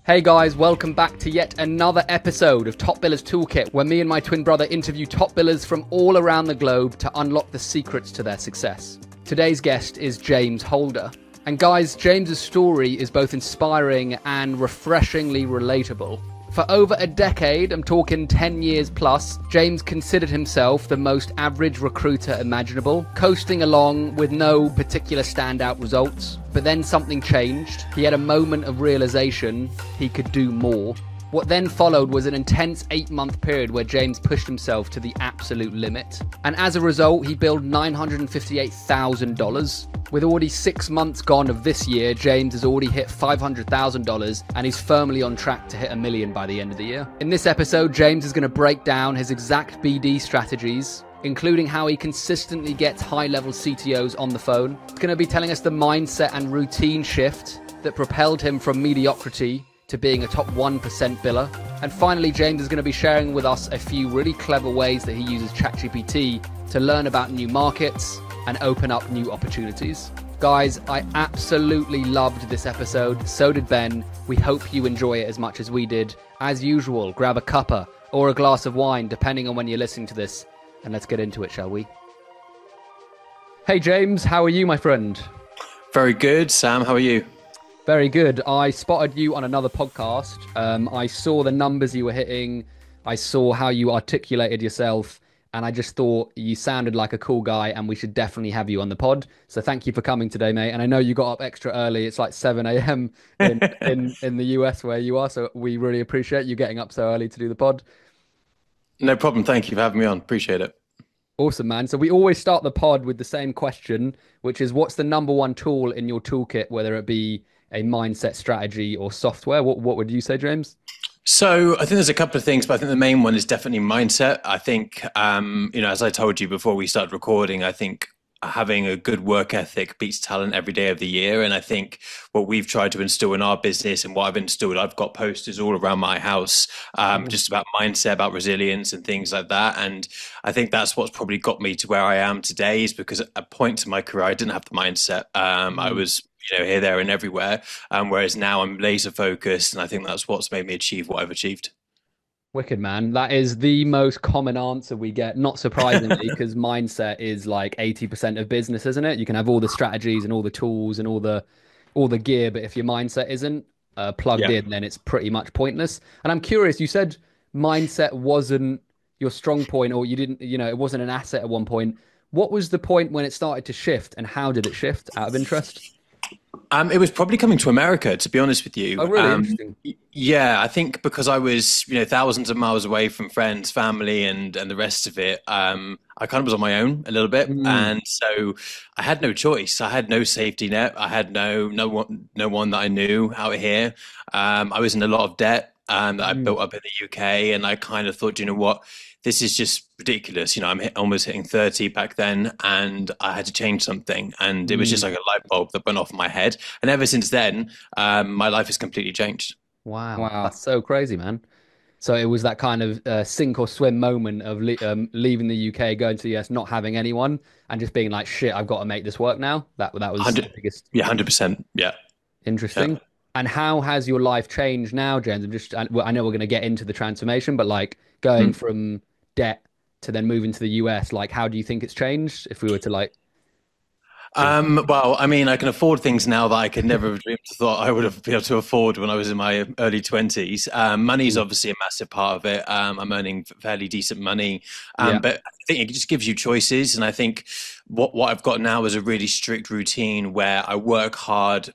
Hey guys, welcome back to yet another episode of Top Billers Toolkit, where me and my twin brother interview top billers from all around the globe to unlock the secrets to their success. Today's guest is James Holder. And guys, James's story is both inspiring and refreshingly relatable. For over a decade, I'm talking 10 years plus, James considered himself the most average recruiter imaginable, coasting along with no particular standout results. But then something changed. He had a moment of realization he could do more. What then followed was an intense 8-month period where James pushed himself to the absolute limit. And as a result, he billed $958,000. With already 6 months gone of this year, James has already hit $500,000 and he's firmly on track to hit $1 million by the end of the year. In this episode, James is going to break down his exact BD strategies, including how he consistently gets high-level CTOs on the phone. He's going to be telling us the mindset and routine shift that propelled him from mediocrity to being a top 1% biller. And finally, James is going to be sharing with us a few really clever ways that he uses ChatGPT to learn about new markets and open up new opportunities. Guys, I absolutely loved this episode. So did Ben. We hope you enjoy it as much as we did. As usual, grab a cuppa or a glass of wine, depending on when you're listening to this, and let's get into it, shall we? Hey, James, how are you, my friend? Very good. Sam, how are you? Very good. I spotted you on another podcast. I saw the numbers you were hitting. I saw how you articulated yourself. And I just thought you sounded like a cool guy and we should definitely have you on the pod. So thank you for coming today, mate. And I know you got up extra early. It's like 7 a.m. in the US where you are. So we really appreciate you getting up so early to do the pod. No problem. Thank you for having me on. Appreciate it. Awesome, man. So we always start the pod with the same question, which is what's the number one tool in your toolkit, whether it be a mindset, strategy or software? What would you say, James? So I think there's a couple of things, but I think the main one is definitely mindset. I think, as I told you before we started recording, I think having a good work ethic beats talent every day of the year. And I think what we've tried to instill in our business and what I've instilled, I've got posters all around my house, just about mindset, about resilience and things like that. And I think that's what's probably got me to where I am today, is because at a point in my career, I didn't have the mindset. I was here, there and everywhere. Whereas now I'm laser focused. And I think that's what's made me achieve what I've achieved. Wicked, man. That is the most common answer we get, not surprisingly, because mindset is like 80% of business, isn't it? You can have all the strategies and all the tools and all the gear, but if your mindset isn't plugged in, then it's pretty much pointless. And I'm curious, you said mindset wasn't your strong point, or you didn't, it wasn't an asset at one point. What was the point when it started to shift, and how did it shift, out of interest? It was probably coming to America, to be honest with you. Oh, really? Interesting. Yeah, I think because I was, thousands of miles away from friends, family, and the rest of it, I kind of was on my own a little bit, and so I had no choice. I had no safety net. I had no one that I knew out here. I was in a lot of debt that I built up in the UK, and I kind of thought, you know what? This is just ridiculous. I'm almost hitting 30 back then, and I had to change something. And it was just like a light bulb that went off in my head. And ever since then, my life has completely changed. Wow. That's so crazy, man. So it was that kind of sink or swim moment of leaving the UK, going to the US, not having anyone, and just being like, shit, I've got to make this work now. That was the biggest. Yeah, 100%. Yeah. Interesting. Yeah. And how has your life changed now, James? I know we're going to get into the transformation, but like going from debt to then moving to the US, like how do you think it's changed if we were to like well, I mean, I can afford things now that I could never have dreamed thought I would have been able to afford when I was in my early 20s. Money is obviously a massive part of it. I'm earning fairly decent money, but I think it just gives you choices. And I think what I've got now is a really strict routine where I work hard,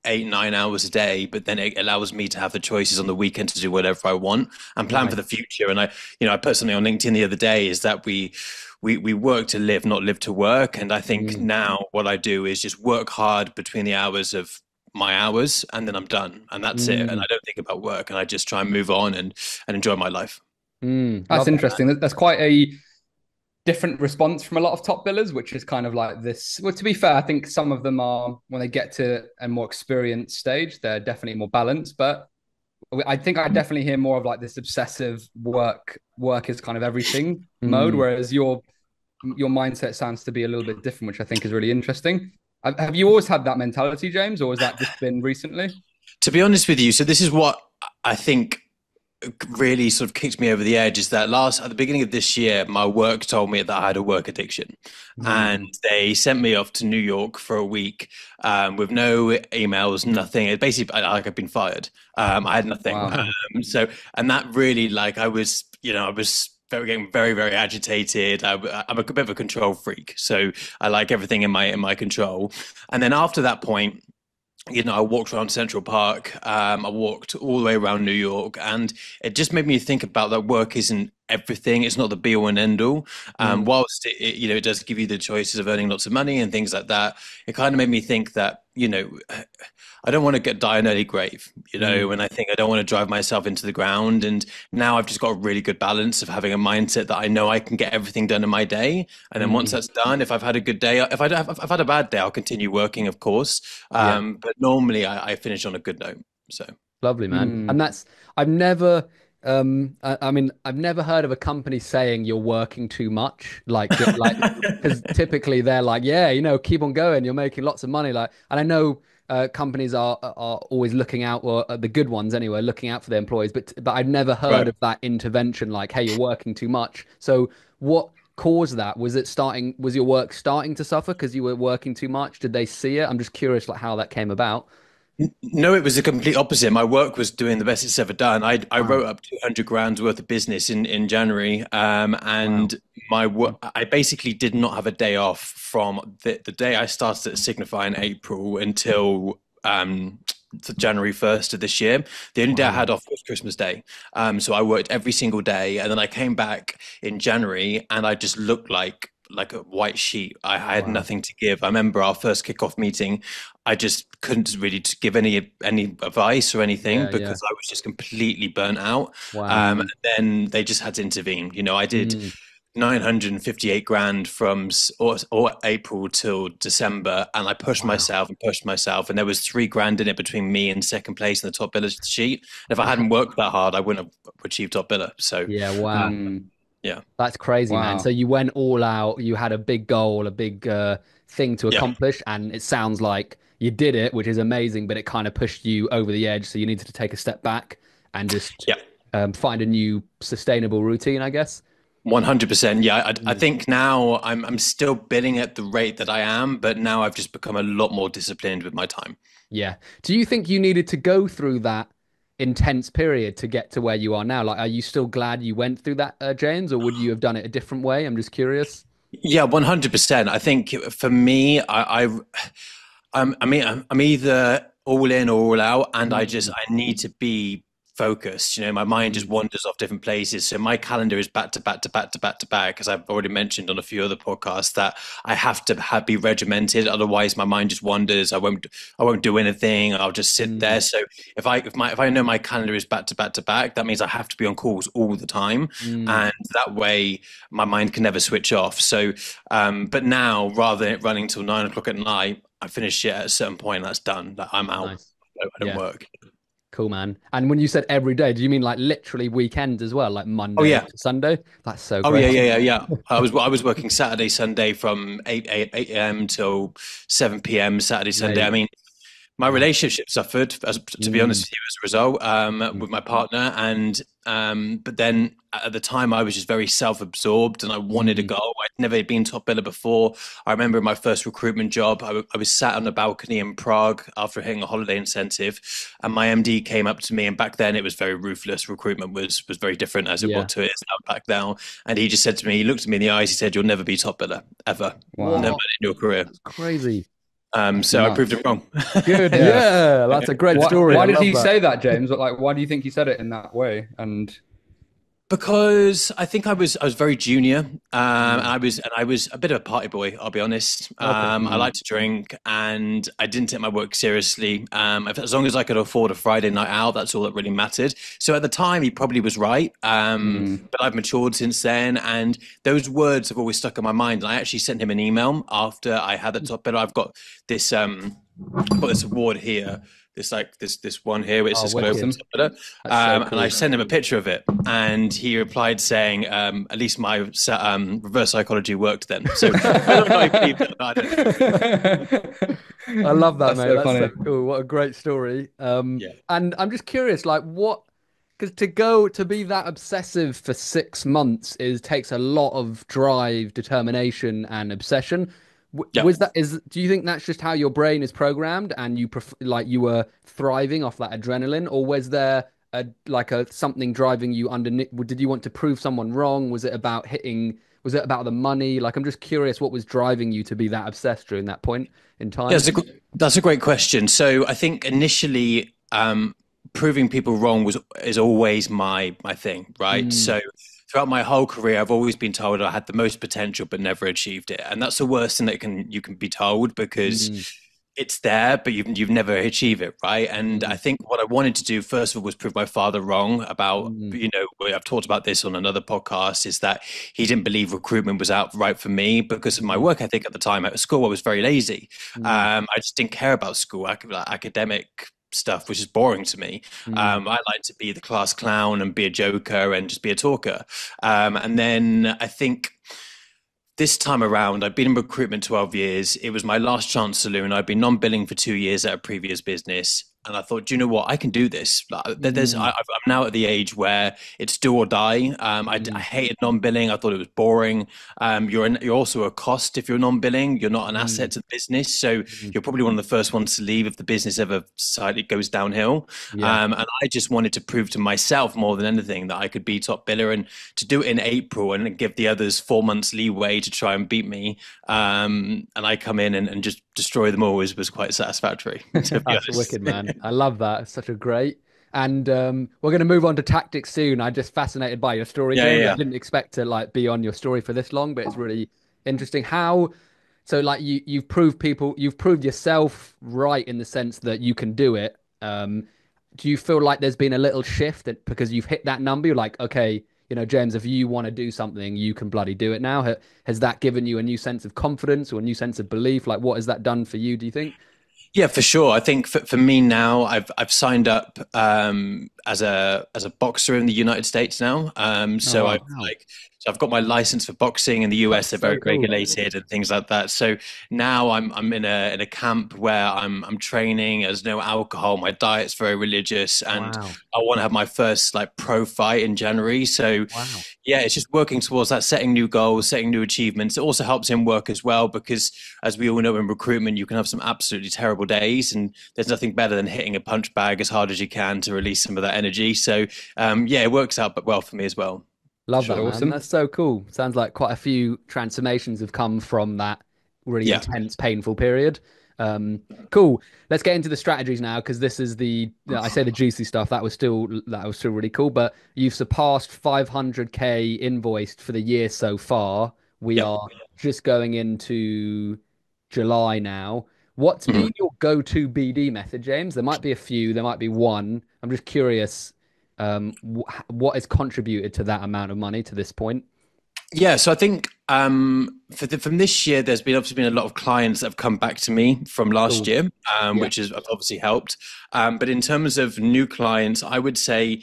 8-9 hours a day, but then it allows me to have the choices on the weekend to do whatever I want and plan for the future. And I put something on LinkedIn the other day, is that we work to live, not live to work. And I think now what I do is just work hard between the hours of my hours, and then I'm done, and that's it. And I don't think about work, and I just try and move on and enjoy my life. That's interesting. That's quite a different response from a lot of top billers, which is kind of like this. Well, to be fair, I think some of them are, when they get to a more experienced stage, they're definitely more balanced. But I think I definitely hear more of like this obsessive work is kind of everything mode, whereas your mindset sounds to be a little bit different, which I think is really interesting. Have you always had that mentality, James, or has that just been recently? To be honest with you, so this is what I think really sort of kicked me over the edge is that at the beginning of this year, my work told me that I had a work addiction, and they sent me off to New York for a week with no emails, nothing. It basically like I've been fired. I had nothing. Wow. And that really I was, getting very, very agitated. I'm a bit of a control freak, so I like everything in my control. And then after that point, I walked around Central Park. I walked all the way around New York, and it just made me think about that work isn't everything. It's not the be all and end all. Whilst it does give you the choices of earning lots of money and things like that, it kind of made me think that, I don't want to die an early grave, and I think I don't want to drive myself into the ground. And now I've just got a really good balance of having a mindset that I know I can get everything done in my day. And then once that's done, if I've had a good day, if I've had a bad day, I'll continue working, of course. But normally I finish on a good note. So Lovely, man. And I've never, I mean, I've never heard of a company saying you're working too much. Because typically they're like, yeah, keep on going. You're making lots of money. And I know companies are always looking out, or the good ones anyway, looking out for their employees. But I've never heard of that intervention, like, hey, you're working too much. So what caused that? Was your work starting to suffer because you were working too much? Did they see it? I'm just curious, like, how that came about. No, it was the complete opposite. My work was doing the best it's ever done. I wrote up 200 grand's worth of business in January, and my work. I basically did not have a day off from the day I started at Signify in April until January 1st of this year. The only day I had off was Christmas Day. So I worked every single day, and then I came back in January, and I just looked like a white sheet. I had nothing to give. I remember our first kickoff meeting. I just couldn't really give any advice or anything because I was just completely burnt out. And then they just had to intervene. I did 958 grand from or April till December, and I pushed myself, and there was 3 grand in it between me and second place in the top biller sheet. And if I hadn't worked that hard, I wouldn't have achieved top biller. So yeah, that's crazy, man. So you went all out. You had a big goal, a big thing to accomplish, and it sounds like you did it, which is amazing. But it kind of pushed you over the edge, so you needed to take a step back and just find a new sustainable routine, I guess. 100%. Yeah, I think now I'm still billing at the rate that I am, but now I've just become a lot more disciplined with my time. Yeah. Do you think you needed to go through that intense period to get to where you are now? Like, are you still glad you went through that, James, or would you have done it a different way? I'm just curious. Yeah, 100%. I think for me, I'm either all in or all out, and I need to be focused. My mind just wanders off different places. So my calendar is back to back to back to back to back, because I've already mentioned on a few other podcasts that I have to be regimented. Otherwise, my mind just wanders. I won't do anything. I'll just sit there. So if I know my calendar is back to back to back, that means I have to be on calls all the time, and that way my mind can never switch off. So, but now, rather than running till 9 o'clock at night, I finish it at a certain point. That's done. I'm out. Nice. I don't work. Cool, man. And when you said every day, do you mean like literally weekends as well, like Monday to Sunday? That's so great. Yeah. I was working Saturday, Sunday from 8 a.m. till 7 p.m. Saturday, Sunday. I mean, my relationship suffered, to be honest with you, as a result, with my partner. And but then at the time, I was just very self-absorbed, and I wanted to go. I'd never been top biller before. I remember my first recruitment job, I was sat on a balcony in Prague after hitting a holiday incentive, and my MD came up to me. And back then, it was very ruthless. Recruitment was very different as it was to it now back now. And he just said to me, he looked at me in the eyes, he said, "You'll never be top biller ever, never in your career." That's crazy. So I proved him wrong. Good. Yeah, that's a great story. Why did he say that, James? Like, why do you think he said it in that way? And because I think I was very junior, and I was a bit of a party boy. I'll be honest. I like to drink, and I didn't take my work seriously. As long as I could afford a Friday night out, that's all that really mattered. So at the time, he probably was right. But I've matured since then, and those words have always stuck in my mind. And I actually sent him an email after I had the top biller. I've got this award here. this one here, which Oh, is global wicked. templater. That's so And I cool. sent him a picture of it, and he replied saying, "At least my reverse psychology worked then." So whether or not he believed it, I don't know. I love that, That's mate. so That's so funny. cool. What a great story. Yeah. And I'm just curious, like, what, because to go to be that obsessive for 6 months is takes a lot of drive, determination, and obsession. Yeah. Was that is? Do you think that's just how your brain is programmed, and you like you were thriving off that adrenaline, or was there a like a something driving you underneath? Did you want to prove someone wrong? Was it about hitting? Was it about the money? Like, I'm just curious, what was driving you to be that obsessed during that point in Yeah, time? that's a great question. So I think initially, proving people wrong is always my thing, right? Mm, So throughout my whole career, I've always been told I had the most potential but never achieved it, and that's the worst thing that can you can be told because mm, it's there, but you've never achieved it, right? And I mm, think what I wanted to do first of all was prove my father wrong about, mm, I've talked about this on another podcast, is that he didn't believe recruitment was out right for me because of my mm, work ethic at the time at school. I was very lazy. mm, I just didn't care about school, academic stuff, which is boring to me. mm, I like to be the class clown and be a joker and just be a talker. And then I think this time around, I've been in recruitment 12 years. It was my last chance saloon. I've been non-billing for 2 years at a previous business. And I thought, do you know what? I can do this. mm, I'm now at the age where it's do or die. I mm, hated non-billing. I thought it was boring. You're also a cost if you're non-billing. You're not an mm, asset to the business. So mm. you're probably one of the first ones to leave if the business ever slightly goes downhill. Yeah. And I just wanted to prove to myself more than anything that I could be top biller and to do it in April and give the others 4 months leeway to try and beat me. And I come in and just destroy them all was quite satisfactory, to be That's honest. wicked, man. I love that. It's such a great. And we're going to move on to tactics soon. I'm just fascinated by your story, Yeah, James. I yeah, didn't expect to like be on your story for this long, but it's really interesting. How so like you've proved yourself right in the sense that you can do it. Do you feel like there's been a little shift that because you've hit that number, you're like, okay, James, if you want to do something, you can bloody do it now. Has that given you a new sense of confidence or a new sense of belief? Like, what has that done for you, do you think? yeah, for sure. I think for me now, I've signed up as a boxer in the United States now. Oh, So wow. I've got my license for boxing in the US. That's They're so very cool. regulated and things like that. So now I'm in a camp where I'm training. There's no alcohol. My diet's very religious, and Wow. I want to have my first like pro fight in January. So Wow. yeah, it's just working towards that, setting new goals, setting new achievements. It also helps in work as well because, as we all know, in recruitment, you can have some absolutely terrible days, and there's nothing better than hitting a punch bag as hard as you can to release some of that energy. So, yeah, it works out but well for me as well, for Love That's that, sure. man. awesome. That's so cool. Sounds like quite a few transformations have come from that really Yeah. intense, painful period. Cool. Let's get into the strategies now because this is I say the juicy stuff. That was still really cool. But you've surpassed 500K invoiced for the year so far. We Yep. are just going into July now. What's Mhm. been your go-to BD method, James? There might be a few, there might be one. I'm just curious what has contributed to that amount of money to this point? Yeah, so I think from this year, there's been obviously been a lot of clients that have come back to me from last Cool. year, Yeah. which has obviously helped. But in terms of new clients, I would say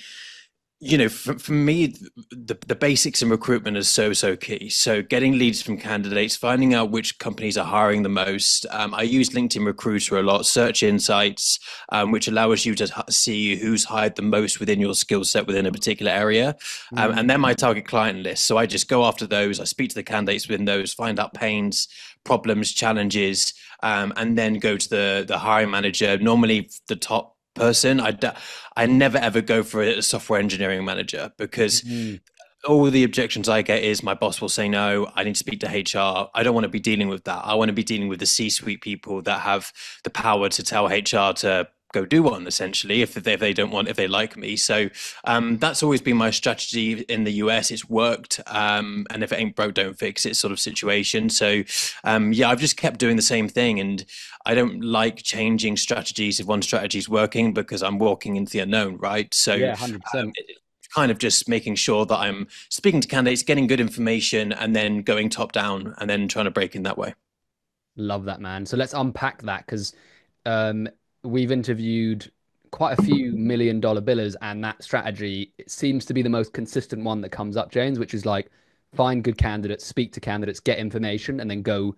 for me, the basics in recruitment is so key. So getting leads from candidates, finding out which companies are hiring the most. I use LinkedIn Recruiter a lot, search insights, which allows you to see who's hired the most within your skill set within a particular area. Mm, And then my target client list. So I just go after those. I speak to the candidates within those, find out pains, problems, challenges, and then go to the hiring manager, normally the top person. I never ever go for a software engineering manager because mm, all the objections I get is my boss will say no. I need to speak to HR. I don't want to be dealing with that. I want to be dealing with the C-suite people that have the power to tell HR to go do one essentially if they don't want if they like me. So that's always been my strategy in the US. It's worked, and if it ain't broke, don't fix it sort of situation. So yeah, I've just kept doing the same thing, and I don't like changing strategies if one strategy is working because I'm walking into the unknown, right? So yeah, 100%. it's kind of just making sure that I'm speaking to candidates, getting good information, and then going top down, and then trying to break in that way. Love that, man. So let's unpack that because um, we've interviewed quite a few $1 million billers, and that strategy, it seems to be the most consistent one that comes up, James, which is like find good candidates, speak to candidates, get information, and then go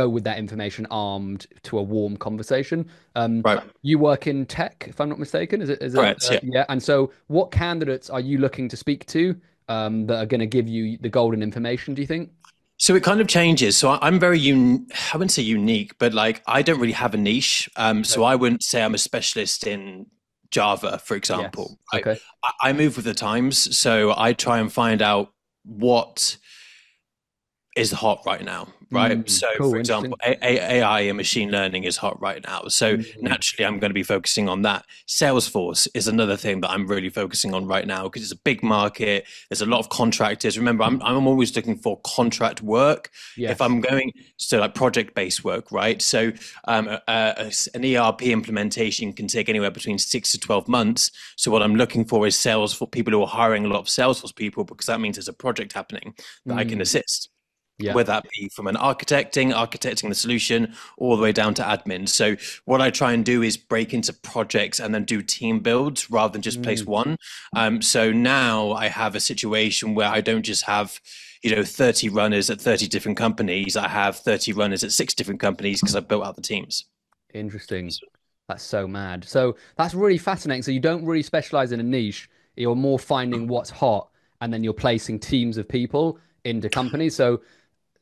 with that information armed to a warm conversation. Right. You work in tech, if I'm not mistaken. Is it Correct. Yeah. yeah? And so, what candidates are you looking to speak to that are going to give you the golden information? Do you think? So it kind of changes. So I'm very I wouldn't say unique, but like I don't really have a niche. So I wouldn't say I'm a specialist in Java, for example. Yes. Okay. I move with the times, so I try and find out what is hot right now, right? So, Cool. for example, AI and machine learning is hot right now. So naturally, I'm going to be focusing on that. Salesforce is another thing that I'm really focusing on right now because it's a big market. There's a lot of contractors. Remember, I'm always looking for contract work. Yes. If I'm going so like project-based work, right? So an ERP implementation can take anywhere between 6 to 12 months. So what I'm looking for is sales for people who are hiring a lot of Salesforce people because that means there's a project happening that I can assist. Yeah. Whether that be from an architecting the solution, all the way down to admin. So what I try and do is break into projects and then do team builds rather than just place one. So now I have a situation where I don't just have 30 runners at 30 different companies. I have 30 runners at 6 different companies because I've built out the teams. Interesting. That's so mad. So that's really fascinating. So you don't really specialize in a niche. You're more finding what's hot, and then you're placing teams of people into companies. So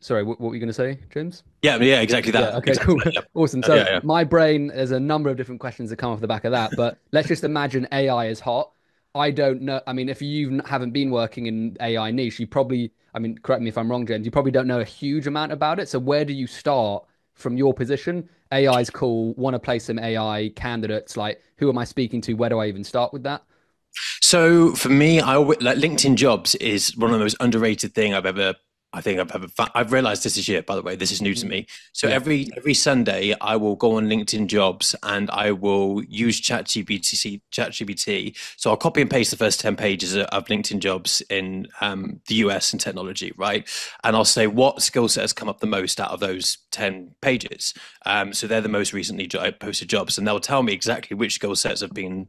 sorry, what were you going to say, James? Yeah, exactly that. Yeah, okay, exactly cool. that, yeah. Awesome. So my brain, there's a number of different questions that come off the back of that, but let's just imagine AI is hot. I don't know. I mean, if you haven't been working in AI niche, you probably, I mean, correct me if I'm wrong, James, you probably don't know a huge amount about it. So where do you start from your position? AI is cool. Want to place some AI candidates. Like, who am I speaking to? Where do I even start with that? So for me, I always, like LinkedIn Jobs is one of the most underrated thing I've realized this year, by the way. This is new to me. So every Sunday I will go on LinkedIn Jobs and I will use ChatGPT. So I'll copy and paste the first 10 pages of LinkedIn Jobs in the US and technology, right? And I'll say what skill set has come up the most out of those 10 pages. So they're the most recently posted jobs, and they'll tell me exactly which skill sets have been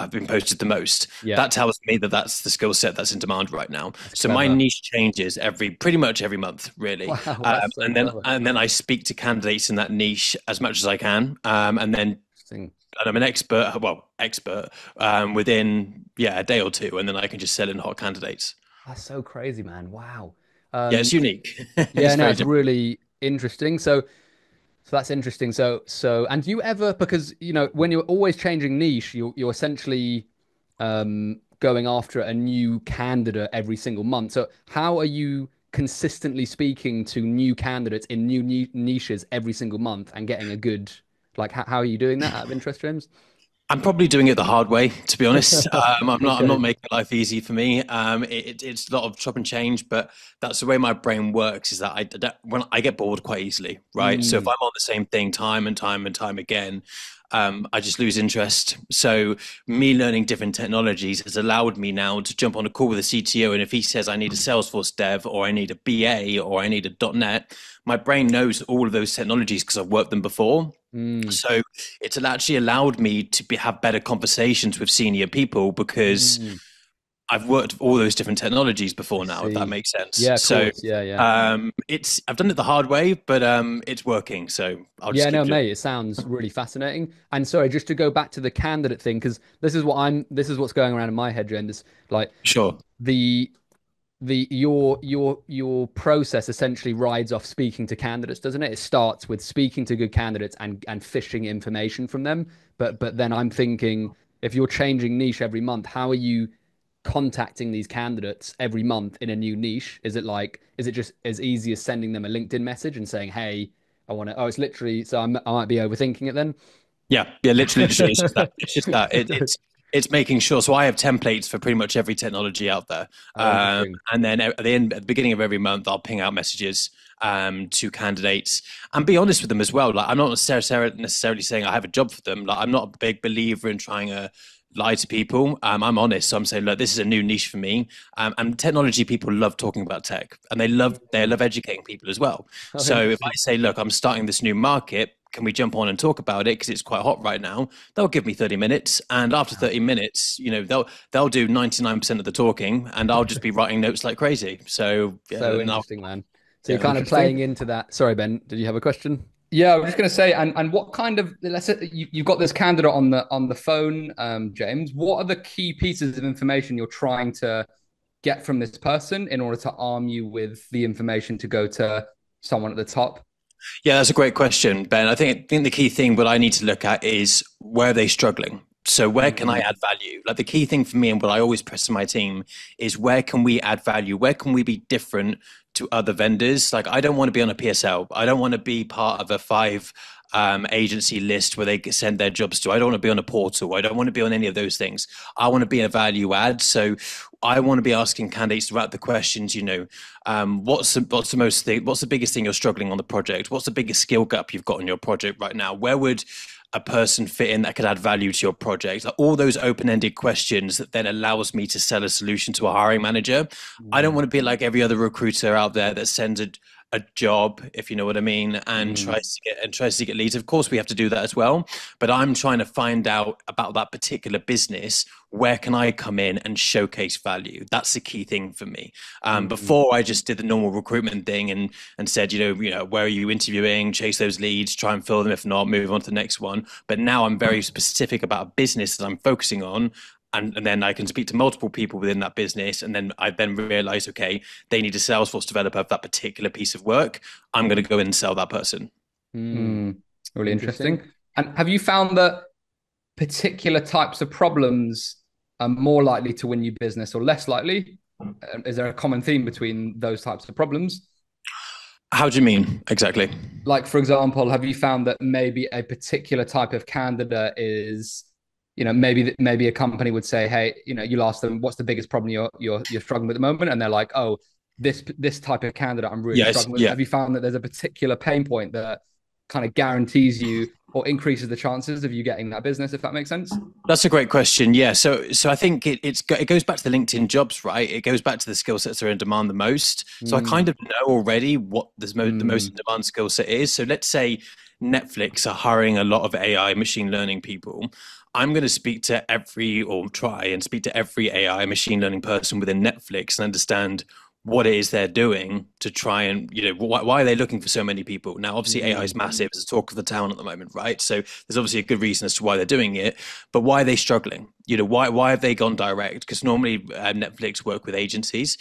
I've been posted the most. Yeah. That tells me that that's the skill set that's in demand right now. That's so clever. my niche changes pretty much every month, really. Wow, that's so clever. And then I speak to candidates in that niche as much as I can. And I'm an expert within a day or two, and then I can just sell in hot candidates. That's so crazy, man. Wow. Yeah, it's unique. It's really interesting. So that's interesting. And do you ever, because when you're always changing niche, you're essentially going after a new candidate every single month. So how are you consistently speaking to new candidates in new niches every single month and getting a good, like, how are you doing that out of interest, James? I'm probably doing it the hard way, to be honest. I'm Okay. not making life easy for me. It's a lot of chop and change, but that's the way my brain works. Is that when I get bored quite easily, right? So if I'm on the same thing time and time and time again, I just lose interest. So me learning different technologies has allowed me now to jump on a call with a CTO, and if he says I need a Salesforce dev or I need a BA or I need a .NET, my brain knows all of those technologies because I've worked them before. So it's actually allowed me to have better conversations with senior people because I've worked with all those different technologies before now, if that makes sense. Yeah, of so course. Yeah. I've done it the hard way, but it's working. So I'll just keep doing Mate, it sounds really fascinating. And sorry, just to go back to the candidate thing, because this is what's going around in my head, Jen. Is like Sure. Your process essentially rides off speaking to candidates, doesn't it? It starts with speaking to good candidates and fishing information from them. But then I'm thinking, if you're changing niche every month, how are you contacting these candidates every month in a new niche? Is it just as easy as sending them a LinkedIn message and saying, hey, I want to, it's literally, so I might be overthinking it then. Yeah, literally, it's just that. It's making sure. So I have templates for pretty much every technology out there, and then at the beginning of every month, I'll ping out messages to candidates and be honest with them as well. Like I'm not necessarily saying I have a job for them. Like I'm not a big believer in trying to lie to people. I'm honest, so I'm saying, look, this is a new niche for me. And technology people love talking about tech, and they love educating people as well. So if I say, look, I'm starting this new market, can we jump on and talk about it because it's quite hot right now? They'll give me 30 minutes, and after 30 minutes, they'll do 99% of the talking, and I'll just be writing notes like crazy. So so interesting, man. So Yeah, you're kind of playing into that. Sorry, Ben, did you have a question? Yeah, I was just going to say, and what kind of, let's say you've got this candidate on the phone, James. What are the key pieces of information you're trying to get from this person in order to arm you with the information to go to someone at the top? Yeah, that's a great question, Ben. I think the key thing what I need to look at is where are they struggling? So where can I add value? Like the key thing for me and what I always press to my team is where can we add value? Where can we be different to other vendors? Like I don't want to be on a PSL. I don't want to be part of a five agency list where they send their jobs to. I don't want to be on a portal. I don't want to be on any of those things. I want to be a value add. So I want to be asking candidates throughout the questions, what's the biggest thing you're struggling on the project? What's the biggest skill gap you've got on your project right now? Where would a person fit in that could add value to your project? All those open-ended questions that then allows me to sell a solution to a hiring manager. I don't want to be like every other recruiter out there that sends a job, if you know what I mean, and tries to get leads. Of course, we have to do that as well. But I'm trying to find out about that particular business. Where can I come in and showcase value? That's the key thing for me. Before I just did the normal recruitment thing and said, where are you interviewing? Chase those leads, try and fill them. If not, move on to the next one. But now I'm very specific about a business that I'm focusing on. And then I can speak to multiple people within that business. And then I realize, okay, they need a Salesforce developer of that particular piece of work. I'm going to go in and sell that person. Really interesting. And have you found that particular types of problems are more likely to win you business or less likely? Is there a common theme between those types of problems? How do you mean exactly? Like, for example, have you found that maybe a particular type of candidate is, maybe a company would say, hey, you'll ask them, what's the biggest problem you're struggling with at the moment? And they're like, oh, this type of candidate I'm really struggling with. Yeah. Have you found that there's a particular pain point that kind of guarantees you or increases the chances of you getting that business, if that makes sense? That's a great question. Yeah. So I think it goes back to the LinkedIn jobs, right? It goes back to the skill sets that are in demand the most. So I kind of know already what the most in demand skill set is. So let's say Netflix are hiring a lot of AI machine learning people. I'm going to try and speak to every AI machine learning person within Netflix and understand what it is they're doing to try and, why are they looking for so many people? Now, obviously, AI is massive. It's the talk of the town at the moment, right? So there's obviously a good reason as to why they're doing it. But why are they struggling? Why have they gone direct? Because normally Netflix work with agencies.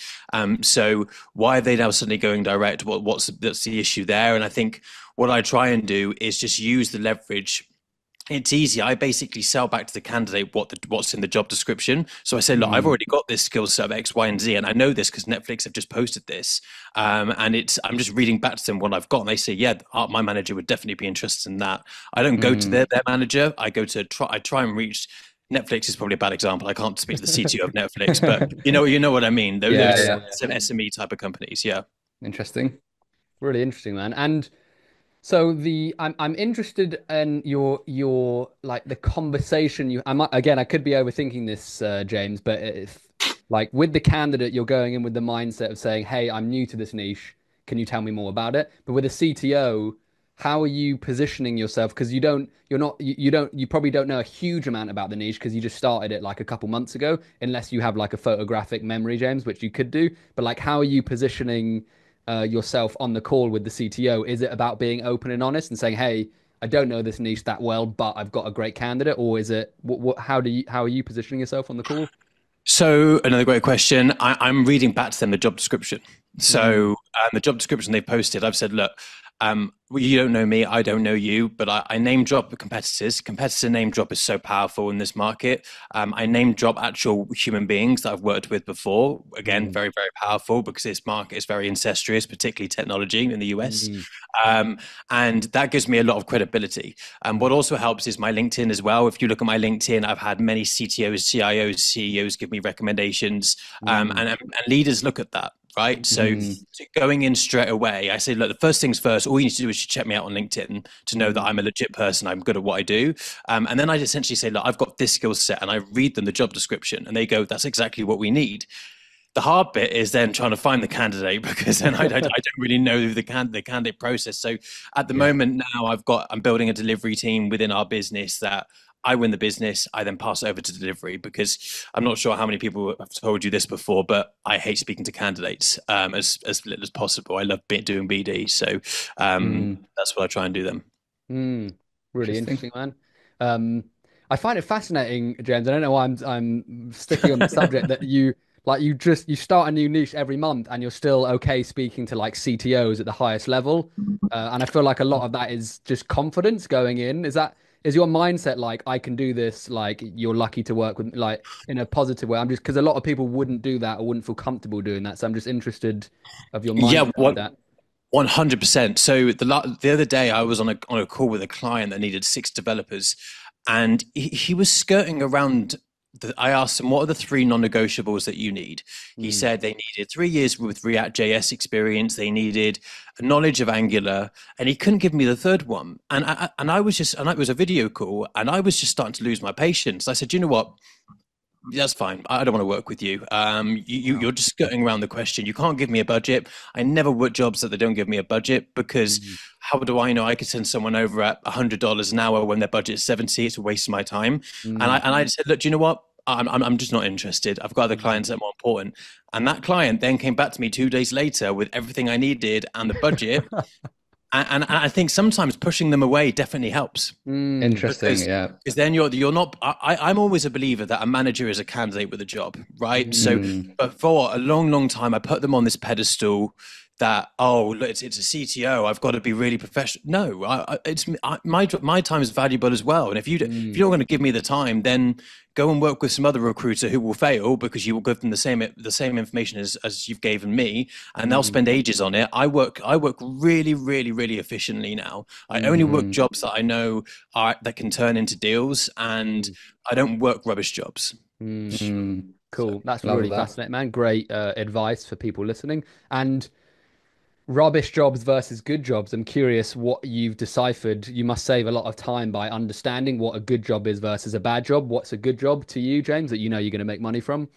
So why are they now suddenly going direct? What's the issue there? And I think what I try and do is just use the leverage. It's easy. I basically sell back to the candidate what's in the job description. So I say, look, I've already got this skill set of X, Y, and Z, and I know this because Netflix have just posted this. And I'm just reading back to them what I've got, and they say, yeah, my manager would definitely be interested in that. I don't go to their manager. I try and reach. Netflix is probably a bad example. I can't speak to the CTO of Netflix, but you know what I mean. Those some SME type of companies. Yeah. Interesting. Really interesting, man. And so I'm interested in your like the conversation I could be overthinking this, James, but if like with the candidate, you're going in with the mindset of saying, hey, I'm new to this niche. Can you tell me more about it? But with a CTO, how are you positioning yourself? Because you probably don't know a huge amount about the niche because you just started it like a couple months ago, unless you have like a photographic memory, James, which you could do. But like, how are you positioning yourself on the call with the CTO? Is it about being open and honest and saying, hey, I don't know this niche that well, but I've got a great candidate? Or is it how are you positioning yourself on the call? So another great question. I'm reading back to them the job description. So the job description they posted, I've said, look, you don't know me, I don't know you, but I name drop the competitors. Competitor name drop is so powerful in this market. I name drop actual human beings that I've worked with before. Again, very, very powerful because this market is very incestuous, particularly technology in the US. And that gives me a lot of credibility. What also helps is my LinkedIn as well. If you look at my LinkedIn, I've had many CTOs, CIOs, CEOs give me recommendations, and leaders look at that. Right. So going in straight away, I say, look, the first things first, all you need to do is check me out on LinkedIn to know that I'm a legit person. I'm good at what I do. And then I essentially say, look, I've got this skill set, and I read them the job description and they go, that's exactly what we need. The hard bit is then trying to find the candidate, because then I don't really know the candidate process. So at the moment now, I'm building a delivery team within our business that I win the business. I then pass it over to delivery, because I'm not sure how many people have told you this before, but I hate speaking to candidates as little as possible. I love doing BD. So that's what I try and do them. Really interesting, man. I find it fascinating, James. I don't know why I'm sticking on the subject that you start a new niche every month and you're still okay speaking to like CTOs at the highest level. And I feel like a lot of that is just confidence going in. Is your mindset like, I can do this, like you're lucky to work with, like in a positive way? I'm just, because a lot of people wouldn't do that or wouldn't feel comfortable doing that. So I'm just interested of your mindset with that. 100%. So the other day I was on a call with a client that needed 6 developers, and he was skirting around. I asked him, what are the 3 non-negotiables that you need? He said they needed 3 years with React JS experience. They needed a knowledge of Angular, and he couldn't give me the third one. And it was a video call, and I was just starting to lose my patience. I said, you know what? That's fine. I don't want to work with you. You're just skirting around the question. You can't give me a budget. I never work jobs that they don't give me a budget, because how do I know I could send someone over at $100 an hour when their budget is 70? It's a waste of my time. And I said, look, do you know what? I'm just not interested. I've got other clients that are more important. And that client then came back to me 2 days later with everything I needed and the budget. And I think sometimes pushing them away definitely helps. Interesting, because then you're not. I'm always a believer that a manager is a candidate with a job, right? So, but for a long time, I put them on this pedestal that, oh, look, it's a CTO, I've got to be really professional. No, my time is valuable as well. And if you're not going to give me the time, then go and work with some other recruiter who will fail, because you will give them the same information as you've given me, and they'll spend ages on it. I work really, really, really efficiently now. I only work jobs that I know that can turn into deals, and I don't work rubbish jobs. Cool. That's really fascinating, man. Great advice for people listening. And rubbish jobs versus good jobs. I'm curious what you've deciphered. You must save a lot of time by understanding what a good job is versus a bad job. What's a good job to you, James, that you know you're going to make money from?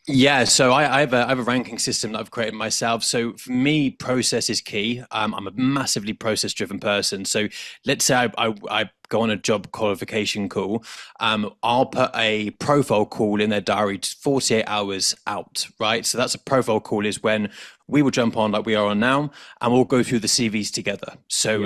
Yeah, so I have a ranking system that I've created myself. So for me, process is key. I'm a massively process-driven person. So let's say I go on a job qualification call. I'll put a profile call in their diary 48 hours out, right? So that's a profile call, is when we will jump on like we are on now, and we'll go through the CVs together. So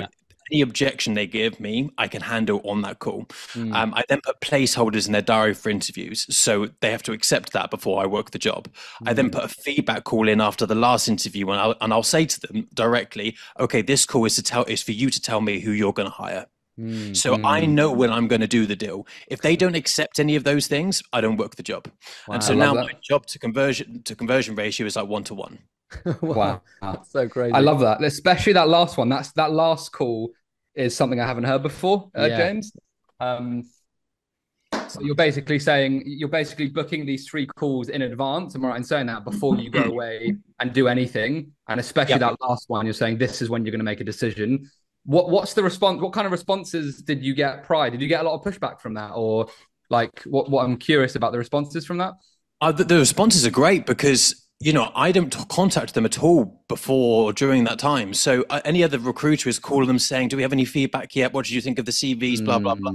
any objection they give me, I can handle on that call. I then put placeholders in their diary for interviews, so they have to accept that before I work the job. I then put a feedback call in after the last interview, and I'll say to them directly, okay, this call is for you to tell me who you're going to hire. So I know when I'm going to do the deal. If they don't accept any of those things, I don't work the job. And so now my job to conversion ratio is like 1 to 1. Wow. That's so crazy. I love that, especially that last one. That last call is something I haven't heard before, James. So you're basically booking these 3 calls in advance. Am I right in saying that, before you go away and do anything? And especially that last one, you're saying this is when you're going to make a decision. What's the response? What kind of responses did you get prior? Did you get a lot of pushback from that, or like what I'm curious about the responses from that? The responses are great, because I don't contact them at all before or during that time. So any other recruiter is calling them saying, do we have any feedback yet? What did you think of the CVs? Blah, blah, blah.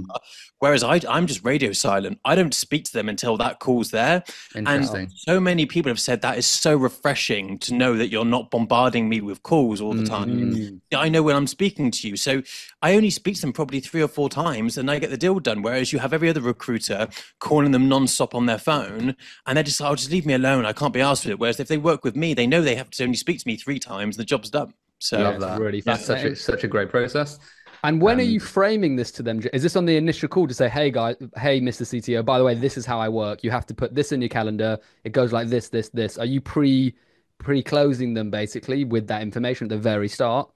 Whereas I'm just radio silent. I don't speak to them until that call's there. And so many people have said that is so refreshing to know that you're not bombarding me with calls all the time. I know when I'm speaking to you. So I only speak to them probably 3 or 4 times, and I get the deal done. Whereas you have every other recruiter calling them nonstop on their phone, and they're just, just leave me alone. I can't be asked with it. Whereas if they work with me, they know they have to only speak to me 3 times, the job's done. So I love that. Really fascinating. Such a great process. And when are you framing this to them? Is this on the initial call to say, hey guys, hey Mr. CTO, by the way, this is how I work. You have to put this in your calendar. It goes like this, this, this. Are you pre-closing them basically with that information at the very start?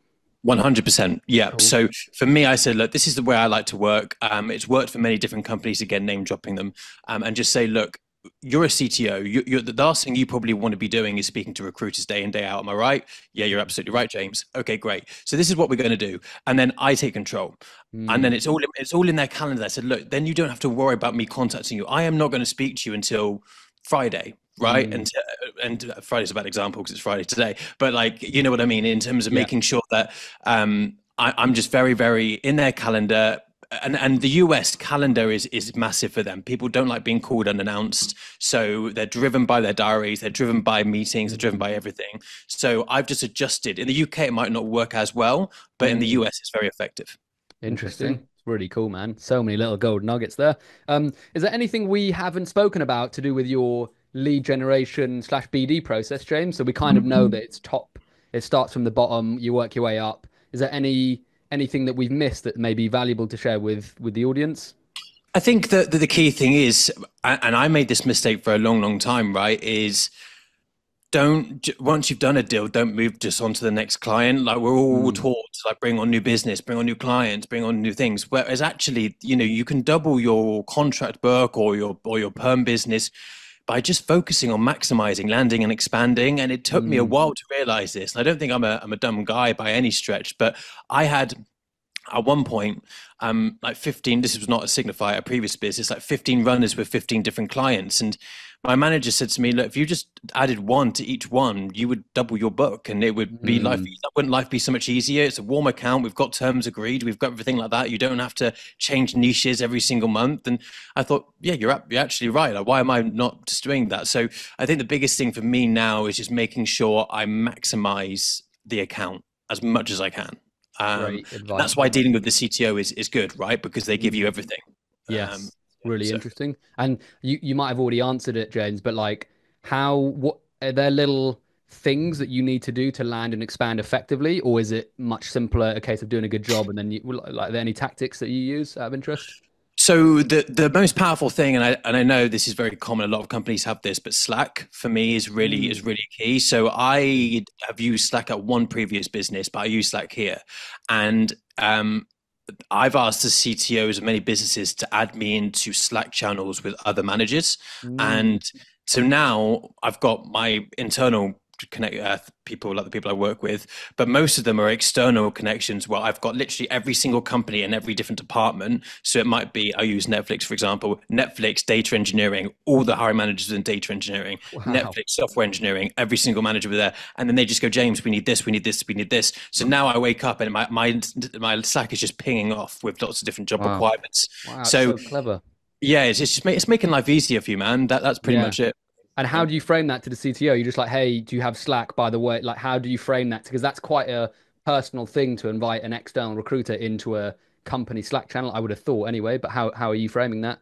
100%. Yeah. Cool. So for me, I said, look, this is the way I like to work. It's worked for many different companies, again, name dropping them, and just say, look, you're a CTO. You're the last thing you probably want to be doing is speaking to recruiters day in, day out. Am I right? Yeah, you're absolutely right, James. Okay, great. So this is what we're going to do. And then I take control. And then it's all in their calendar. I said, look, then you don't have to worry about me contacting you. I am not going to speak to you until Friday. right? And Friday's a bad example because it's Friday today, but like, you know what I mean, in terms of Yeah. making sure that I'm just very, very in their calendar. And the US calendar is massive for them. People don't like being called unannounced, so they're driven by their diaries, they're driven by meetings, they're driven by everything. So I've just adjusted. In the UK, it might not work as well, but in the Mm. US, it's very effective. Interesting. Interesting. It's really cool, man. So many little gold nuggets there. Is there anything we haven't spoken about to do with your lead generation slash BD process, James? So we kind of know that it's top, it starts from the bottom, you work your way up. Is there anything that we've missed that may be valuable to share with the audience? I think that the key thing is, and I made this mistake for a long, long time, right? Is don't once you've done a deal, don't move just on to the next client. Like we're all Mm, taught to like bring on new business, bring on new clients, bring on new things. Whereas actually, you know, you can double your contract work or your perm business by just focusing on maximizing, landing and expanding. And it took me a mm, while to realize this. And I don't think I'm a dumb guy by any stretch, but I had at one point, like 15, this was not a signifier, a previous business, like 15 runners with 15 different clients. And my manager said to me, look, if you just added one to each one, you would double your book and it would be life. mm. Wouldn't life be so much easier? It's a warm account. We've got terms agreed. We've got everything like that. You don't have to change niches every single month. And I thought, yeah, you're actually right. Like, why am I not just doing that? So I think the biggest thing for me now is just making sure I maximize the account as much as I can. Great And that's advice, why man. dealing with the CTO is good, right? Because they give you Mm. everything. Um, Yes, really so. interesting. And you might have already answered it, James, but like what are there little things that you need to do to land and expand effectively, or is it much simpler, a case of doing a good job and then like are there any tactics that you use out of interest? So the most powerful thing, and I know this is very common. A lot of companies have this, but Slack for me Mm, is really key. So I have used Slack at one previous business, but I use Slack here, and I've asked the CTOs of many businesses to add me into Slack channels with other managers. mm, And so now I've got my internal connect people like the people I work with, but most of them are external connections where I've got literally every single company in every different department. So it might be, I use Netflix, for example, Netflix data engineering, all the hiring managers in data engineering, wow. Netflix software engineering, every single manager were there. And then they just go, James, we need this, we need this, we need this. So now I wake up and my Slack is just pinging off with lots of different job Wow. requirements. Wow, it's So so clever. yeah, it's just it's making life easier for you, man. That's pretty Yeah. much it. And how do you frame that to the CTO? You're just like, hey, do you have Slack, by the way? Like, how do you frame that? Because that's quite a personal thing to invite an external recruiter into a company Slack channel, I would have thought anyway. But how are you framing that?